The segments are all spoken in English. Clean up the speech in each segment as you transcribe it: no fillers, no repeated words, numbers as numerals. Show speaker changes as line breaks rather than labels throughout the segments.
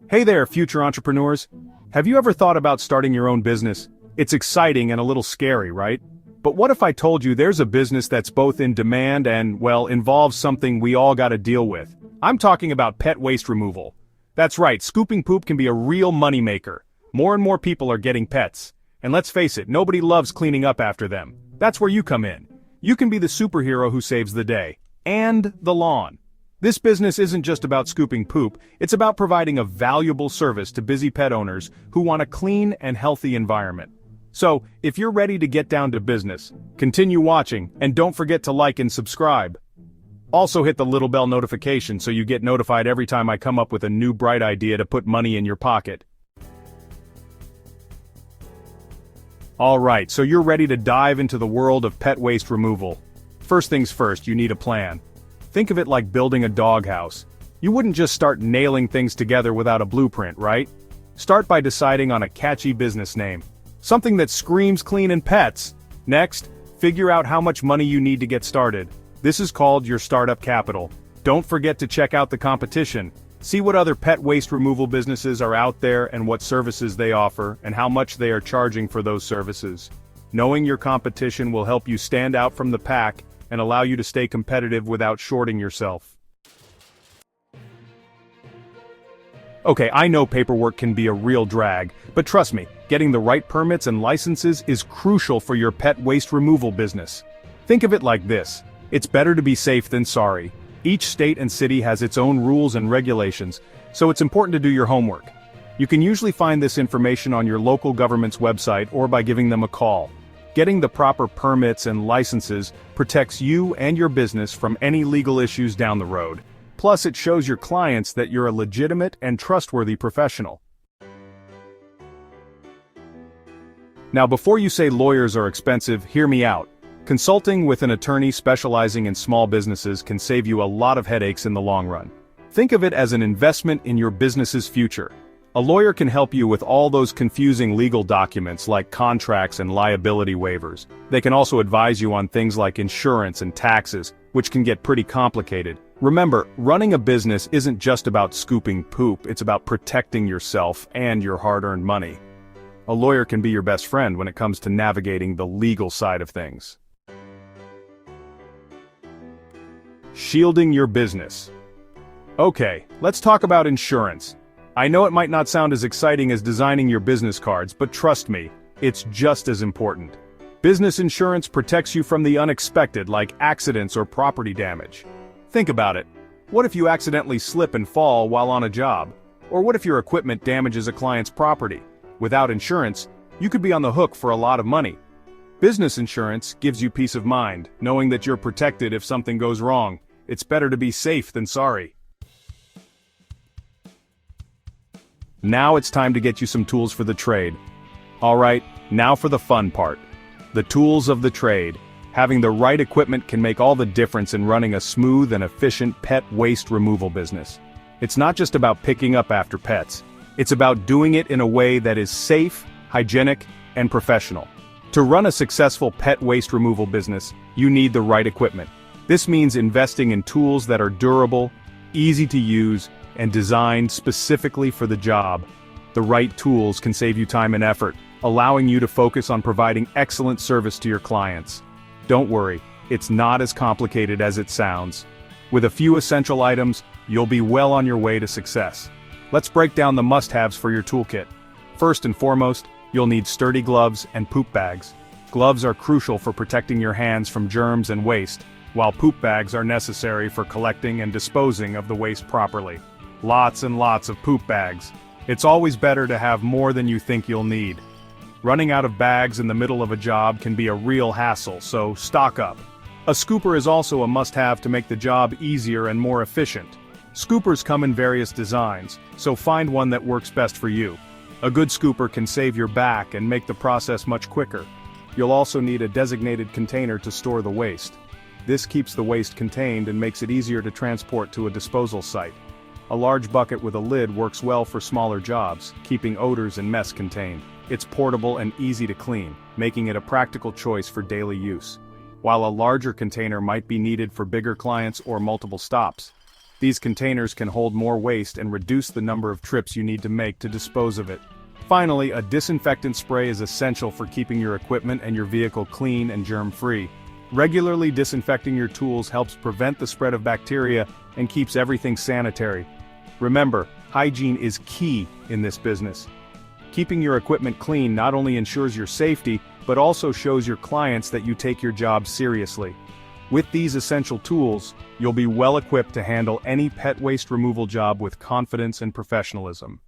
Hey there, future entrepreneurs. Have you ever thought about starting your own business? It's exciting and a little scary, right? But what if I told you there's a business that's both in demand and, well, involves something we all gotta deal with? I'm talking about pet waste removal. That's right, scooping poop can be a real moneymaker. More and more people are getting pets. And let's face it, nobody loves cleaning up after them. That's where you come in. You can be the superhero who saves the day. And the lawn. This business isn't just about scooping poop, it's about providing a valuable service to busy pet owners who want a clean and healthy environment. So, if you're ready to get down to business, continue watching and don't forget to like and subscribe. Also hit the little bell notification so you get notified every time I come up with a new bright idea to put money in your pocket. Alright, so you're ready to dive into the world of pet waste removal. First things first, you need a plan. Think of it like building a doghouse. You wouldn't just start nailing things together without a blueprint, right? Start by deciding on a catchy business name. Something that screams clean and pets. Next, figure out how much money you need to get started. This is called your startup capital. Don't forget to check out the competition. See what other pet waste removal businesses are out there and what services they offer and how much they are charging for those services. Knowing your competition will help you stand out from the pack and allow you to stay competitive without shorting yourself. Okay, I know paperwork can be a real drag, but trust me, getting the right permits and licenses is crucial for your pet waste removal business. Think of it like this: it's better to be safe than sorry. Each state and city has its own rules and regulations, so it's important to do your homework. You can usually find this information on your local government's website or by giving them a call. Getting the proper permits and licenses protects you and your business from any legal issues down the road. Plus, it shows your clients that you're a legitimate and trustworthy professional. Now, before you say lawyers are expensive, hear me out. Consulting with an attorney specializing in small businesses can save you a lot of headaches in the long run. Think of it as an investment in your business's future. A lawyer can help you with all those confusing legal documents like contracts and liability waivers. They can also advise you on things like insurance and taxes, which can get pretty complicated. Remember, running a business isn't just about scooping poop, it's about protecting yourself and your hard-earned money. A lawyer can be your best friend when it comes to navigating the legal side of things. Shielding your business. Okay, let's talk about insurance. I know it might not sound as exciting as designing your business cards, but trust me, it's just as important. Business insurance protects you from the unexpected, like accidents or property damage. Think about it. What if you accidentally slip and fall while on a job? Or what if your equipment damages a client's property? Without insurance, you could be on the hook for a lot of money. Business insurance gives you peace of mind, knowing that you're protected if something goes wrong. It's better to be safe than sorry. Now it's time to get you some tools for the trade. Alright, now for the fun part. The tools of the trade. Having the right equipment can make all the difference in running a smooth and efficient pet waste removal business. It's not just about picking up after pets. It's about doing it in a way that is safe, hygienic, and professional. To run a successful pet waste removal business, you need the right equipment. This means investing in tools that are durable, easy to use, and designed specifically for the job. The right tools can save you time and effort, allowing you to focus on providing excellent service to your clients. Don't worry, it's not as complicated as it sounds. With a few essential items, you'll be well on your way to success. Let's break down the must-haves for your toolkit. First and foremost, you'll need sturdy gloves and poop bags. Gloves are crucial for protecting your hands from germs and waste, while poop bags are necessary for collecting and disposing of the waste properly. Lots and lots of poop bags. It's always better to have more than you think you'll need. Running out of bags in the middle of a job can be a real hassle, so stock up. A scooper is also a must-have to make the job easier and more efficient. Scoopers come in various designs, so find one that works best for you. A good scooper can save your back and make the process much quicker. You'll also need a designated container to store the waste. This keeps the waste contained and makes it easier to transport to a disposal site. A large bucket with a lid works well for smaller jobs, keeping odors and mess contained. It's portable and easy to clean, making it a practical choice for daily use. While a larger container might be needed for bigger clients or multiple stops. These containers can hold more waste and reduce the number of trips you need to make to dispose of it. Finally, a disinfectant spray is essential for keeping your equipment and your vehicle clean and germ-free. Regularly disinfecting your tools helps prevent the spread of bacteria and keeps everything sanitary. Remember, hygiene is key in this business. Keeping your equipment clean not only ensures your safety, but also shows your clients that you take your job seriously. With these essential tools, you'll be well equipped to handle any pet waste removal job with confidence and professionalism.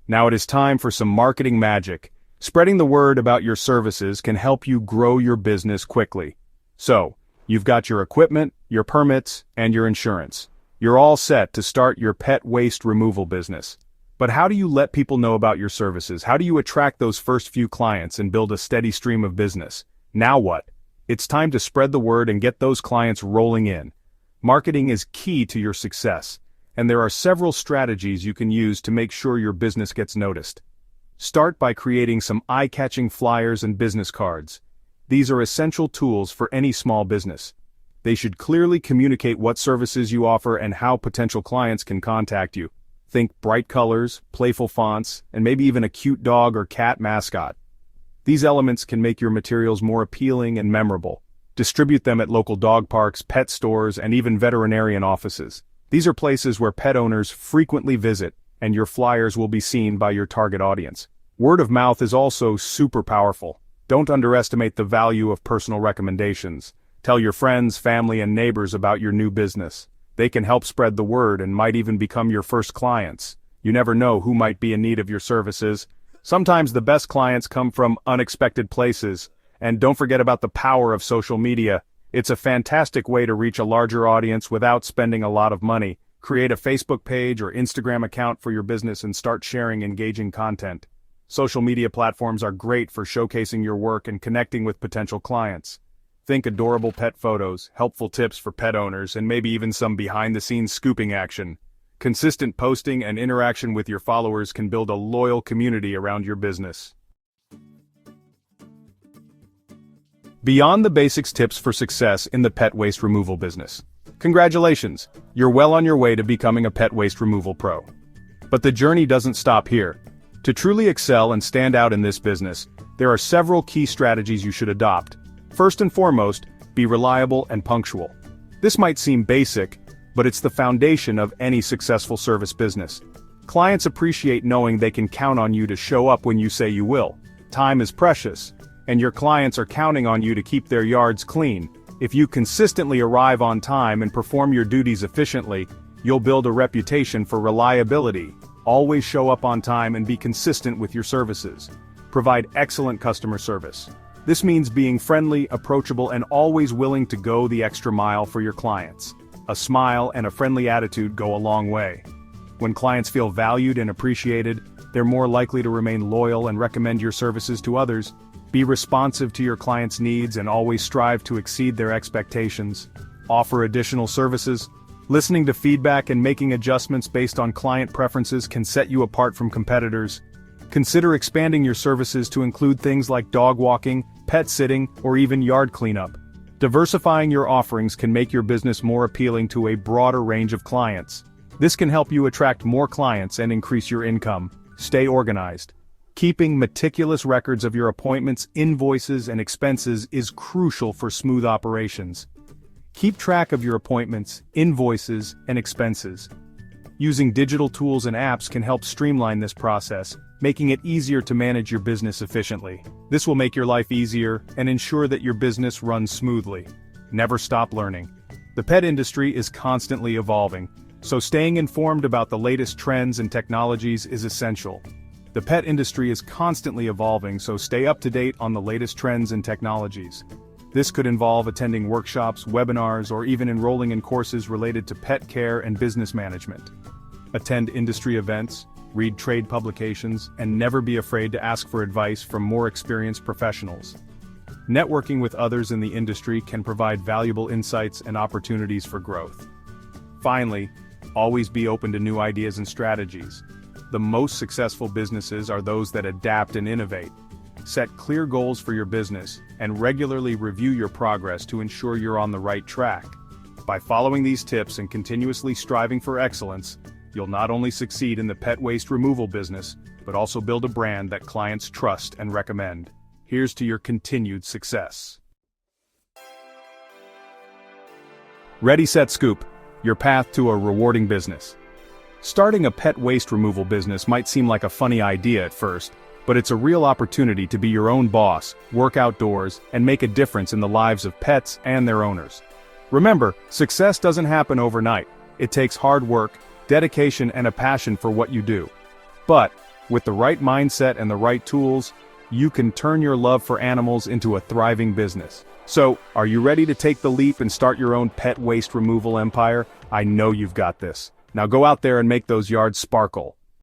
Now it is time for some marketing magic. Spreading the word about your services can help you grow your business quickly. So, you've got your equipment, your permits, and your insurance. You're all set to start your pet waste removal business. But how do you let people know about your services? How do you attract those first few clients and build a steady stream of business? Now what? It's time to spread the word and get those clients rolling in. Marketing is key to your success, and there are several strategies you can use to make sure your business gets noticed. Start by creating some eye-catching flyers and business cards. These are essential tools for any small business. They should clearly communicate what services you offer and how potential clients can contact you. Think bright colors, playful fonts, and maybe even a cute dog or cat mascot. These elements can make your materials more appealing and memorable. Distribute them at local dog parks, pet stores, and even veterinarian offices. These are places where pet owners frequently visit, and your flyers will be seen by your target audience. Word of mouth is also super powerful. Don't underestimate the value of personal recommendations. Tell your friends, family, and neighbors about your new business. They can help spread the word and might even become your first clients. You never know who might be in need of your services. Sometimes the best clients come from unexpected places. And don't forget about the power of social media. It's a fantastic way to reach a larger audience without spending a lot of money. Create a Facebook page or Instagram account for your business and start sharing engaging content. Social media platforms are great for showcasing your work and connecting with potential clients. Think adorable pet photos, helpful tips for pet owners, and maybe even some behind-the-scenes scooping action. Consistent posting and interaction with your followers can build a loyal community around your business. Beyond the basics, tips for success in the pet waste removal business. Congratulations, you're well on your way to becoming a pet waste removal pro. But the journey doesn't stop here. To truly excel and stand out in this business, there are several key strategies you should adopt. First and foremost, be reliable and punctual. This might seem basic, but it's the foundation of any successful service business. Clients appreciate knowing they can count on you to show up when you say you will. Time is precious, and your clients are counting on you to keep their yards clean. If you consistently arrive on time and perform your duties efficiently, you'll build a reputation for reliability. Always show up on time and be consistent with your services. Provide excellent customer service. This means being friendly, approachable, and always willing to go the extra mile for your clients. A smile and a friendly attitude go a long way. When clients feel valued and appreciated, they're more likely to remain loyal and recommend your services to others. Be responsive to your clients' needs and always strive to exceed their expectations. Offer additional services. Listening to feedback and making adjustments based on client preferences can set you apart from competitors. Consider expanding your services to include things like dog walking, pet sitting, or even yard cleanup. Diversifying your offerings can make your business more appealing to a broader range of clients. This can help you attract more clients and increase your income. Stay organized. Keeping meticulous records of your appointments, invoices, and expenses is crucial for smooth operations. Keep track of your appointments, invoices, and expenses. Using digital tools and apps can help streamline this process, making it easier to manage your business efficiently. This will make your life easier and ensure that your business runs smoothly. Never stop learning. The pet industry is constantly evolving, so staying informed about the latest trends and technologies is essential. The pet industry is constantly evolving, so stay up to date on the latest trends and technologies. This could involve attending workshops, webinars, or even enrolling in courses related to pet care and business management. Attend industry events, read trade publications, and never be afraid to ask for advice from more experienced professionals. Networking with others in the industry can provide valuable insights and opportunities for growth. Finally, always be open to new ideas and strategies. The most successful businesses are those that adapt and innovate. Set clear goals for your business, and regularly review your progress to ensure you're on the right track. By following these tips and continuously striving for excellence, you'll not only succeed in the pet waste removal business, but also build a brand that clients trust and recommend. Here's to your continued success. Ready, Set, Scoop, your path to a rewarding business. Starting a pet waste removal business might seem like a funny idea at first, but it's a real opportunity to be your own boss, work outdoors, and make a difference in the lives of pets and their owners. Remember, success doesn't happen overnight. It takes hard work, dedication, and a passion for what you do. But, with the right mindset and the right tools, you can turn your love for animals into a thriving business. So, are you ready to take the leap and start your own pet waste removal empire? I know you've got this. Now go out there and make those yards sparkle.